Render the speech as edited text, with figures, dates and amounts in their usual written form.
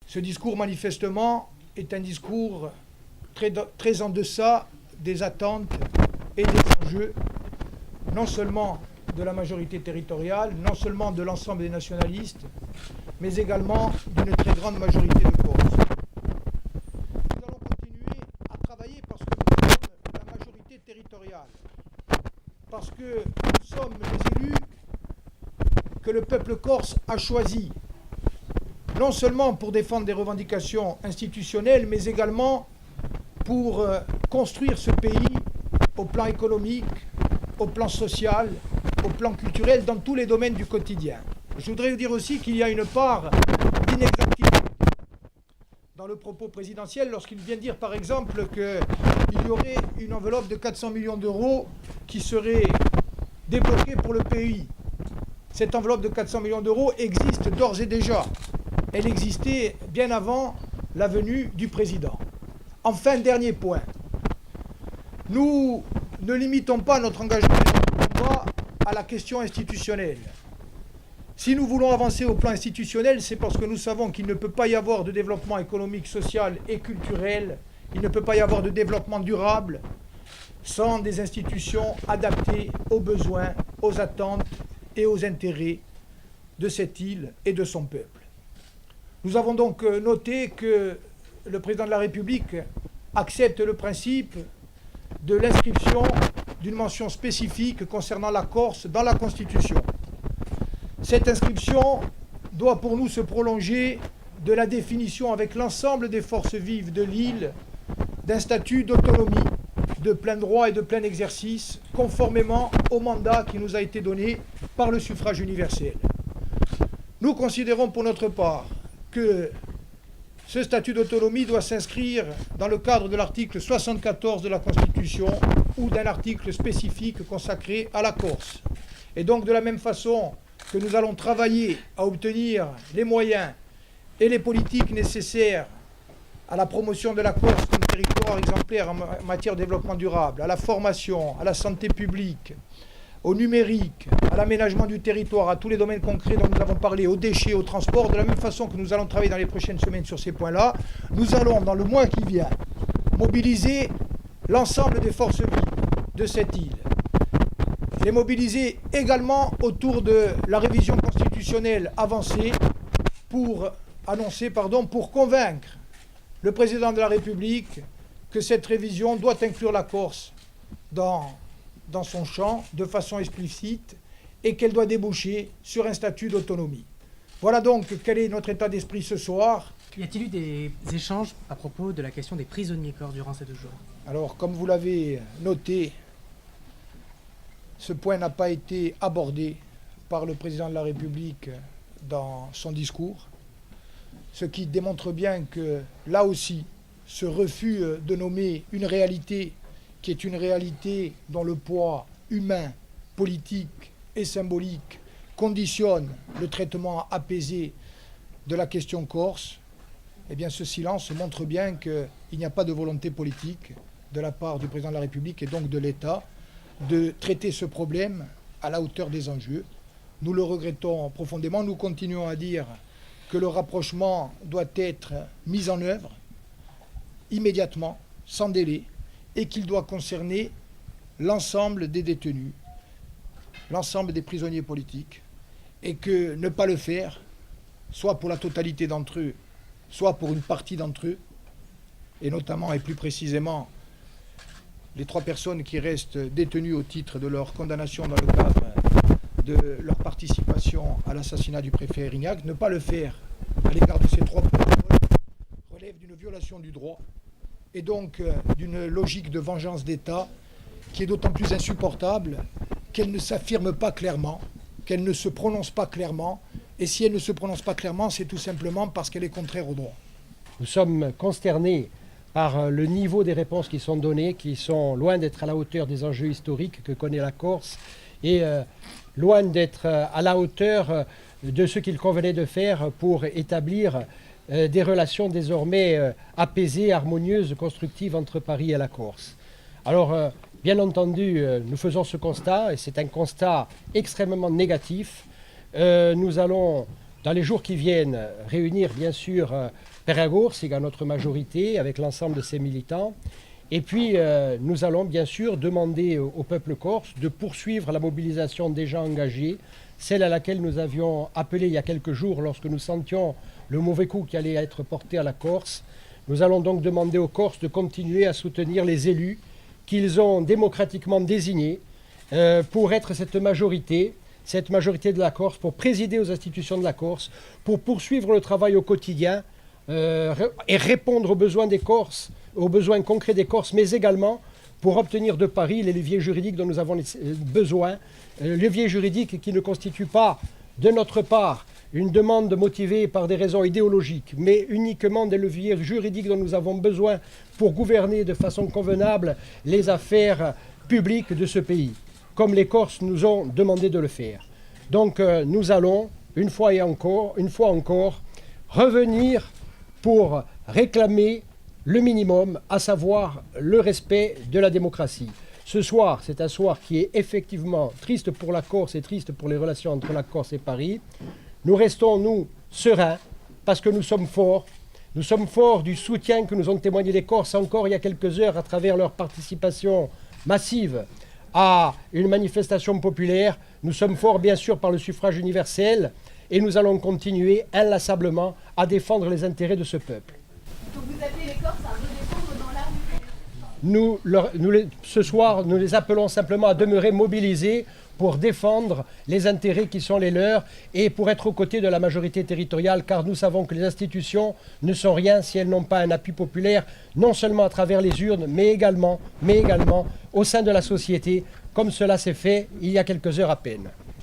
Ce discours, manifestement, est un discours très en deçà des attentes et des enjeux, non seulement de la majorité territoriale, non seulement de l'ensemble des nationalistes, mais également d'une très grande majorité de Corses. Nous allons continuer à travailler parce que nous sommes la majorité territoriale, parce que nous sommes les élus que le peuple corse a choisis, non seulement pour défendre des revendications institutionnelles, mais également pour construire ce pays au plan économique, au plan social, au plan culturel, dans tous les domaines du quotidien. Je voudrais vous dire aussi qu'il y a une part d'inexactitude dans le propos présidentiel lorsqu'il vient dire par exemple qu'il y aurait une enveloppe de 400 millions d'euros qui serait débloquée pour le pays. Cette enveloppe de 400 millions d'euros existe d'ores et déjà. Elle existait bien avant la venue du président. Enfin, dernier point. Nous ne limitons pas notre engagement et notre combat à la question institutionnelle. Si nous voulons avancer au plan institutionnel, c'est parce que nous savons qu'il ne peut pas y avoir de développement économique, social et culturel, il ne peut pas y avoir de développement durable sans des institutions adaptées aux besoins, aux attentes et aux intérêts de cette île et de son peuple. Nous avons donc noté que le président de la République accepte le principe de l'inscription d'une mention spécifique concernant la Corse dans la Constitution. Cette inscription doit pour nous se prolonger de la définition avec l'ensemble des forces vives de l'île d'un statut d'autonomie, de plein droit et de plein exercice, conformément au mandat qui nous a été donné par le suffrage universel. Nous considérons pour notre part que ce statut d'autonomie doit s'inscrire dans le cadre de l'article 74 de la Constitution ou d'un article spécifique consacré à la Corse. Et donc de la même façon que nous allons travailler à obtenir les moyens et les politiques nécessaires à la promotion de la Corse comme territoire exemplaire en matière de développement durable, à la formation, à la santé publique, au numérique, à l'aménagement du territoire, à tous les domaines concrets dont nous avons parlé, aux déchets, au transport, de la même façon que nous allons travailler dans les prochaines semaines sur ces points-là, nous allons, dans le mois qui vient, mobiliser l'ensemble des forces vives de cette île. Les mobiliser également autour de la révision constitutionnelle avancée pour convaincre le président de la République que cette révision doit inclure la Corse dans son champ de façon explicite et qu'elle doit déboucher sur un statut d'autonomie. Voilà donc quel est notre état d'esprit ce soir. Y a-t-il eu des échanges à propos de la question des prisonniers corps durant ces 2 jours? Alors, comme vous l'avez noté, ce point n'a pas été abordé par le président de la République dans son discours, ce qui démontre bien que, là aussi, ce refus de nommer une réalité qui est une réalité dont le poids humain, politique et symbolique conditionne le traitement apaisé de la question corse, eh bien ce silence montre bien qu'il n'y a pas de volonté politique de la part du président de la République et donc de l'État de traiter ce problème à la hauteur des enjeux. Nous le regrettons profondément. Nous continuons à dire que le rapprochement doit être mis en œuvre immédiatement, sans délai, et qu'il doit concerner l'ensemble des détenus, l'ensemble des prisonniers politiques, et que ne pas le faire, soit pour la totalité d'entre eux, soit pour une partie d'entre eux, et notamment et plus précisément les 3 personnes qui restent détenues au titre de leur condamnation dans le cadre de leur participation à l'assassinat du préfet Erignac, ne pas le faire à l'égard de ces 3 personnes relève d'une violation du droit et donc d'une logique de vengeance d'État qui est d'autant plus insupportable qu'elle ne s'affirme pas clairement, qu'elle ne se prononce pas clairement, et si elle ne se prononce pas clairement, c'est tout simplement parce qu'elle est contraire au droit. Nous sommes consternés par le niveau des réponses qui sont données, qui sont loin d'être à la hauteur des enjeux historiques que connaît la Corse, et loin d'être à la hauteur de ce qu'il convenait de faire pour établir des relations désormais apaisées, harmonieuses, constructives entre Paris et la Corse. Alors, bien entendu, nous faisons ce constat, et c'est un constat extrêmement négatif. Nous allons, dans les jours qui viennent, réunir bien sûr Péragours, c'est à notre majorité, avec l'ensemble de ses militants. Et puis, nous allons bien sûr demander au peuple corse de poursuivre la mobilisation déjà engagée, celle à laquelle nous avions appelé il y a quelques jours lorsque nous sentions le mauvais coup qui allait être porté à la Corse. Nous allons donc demander aux Corses de continuer à soutenir les élus qu'ils ont démocratiquement désignés pour être cette majorité de la Corse, pour présider aux institutions de la Corse, pour poursuivre le travail au quotidien et répondre aux besoins des Corses, aux besoins concrets des Corses, mais également pour obtenir de Paris les leviers juridiques dont nous avons besoin, leviers juridiques qui ne constituent pas, de notre part, une demande motivée par des raisons idéologiques, mais uniquement des leviers juridiques dont nous avons besoin pour gouverner de façon convenable les affaires publiques de ce pays, comme les Corses nous ont demandé de le faire. Donc nous allons, une fois encore, revenir pour réclamer le minimum, à savoir le respect de la démocratie. Ce soir, c'est un soir qui est effectivement triste pour la Corse et triste pour les relations entre la Corse et Paris. Nous restons, nous, sereins, parce que nous sommes forts. Nous sommes forts du soutien que nous ont témoigné les Corses encore il y a quelques heures à travers leur participation massive à une manifestation populaire. Nous sommes forts, bien sûr, par le suffrage universel et nous allons continuer inlassablement à défendre les intérêts de ce peuple. Donc vous appelez les Corses à redescendre dans la rue? Ce soir, nous les appelons simplement à demeurer mobilisés pour défendre les intérêts qui sont les leurs et pour être aux côtés de la majorité territoriale, car nous savons que les institutions ne sont rien si elles n'ont pas un appui populaire, non seulement à travers les urnes, mais également au sein de la société, comme cela s'est fait il y a quelques heures à peine.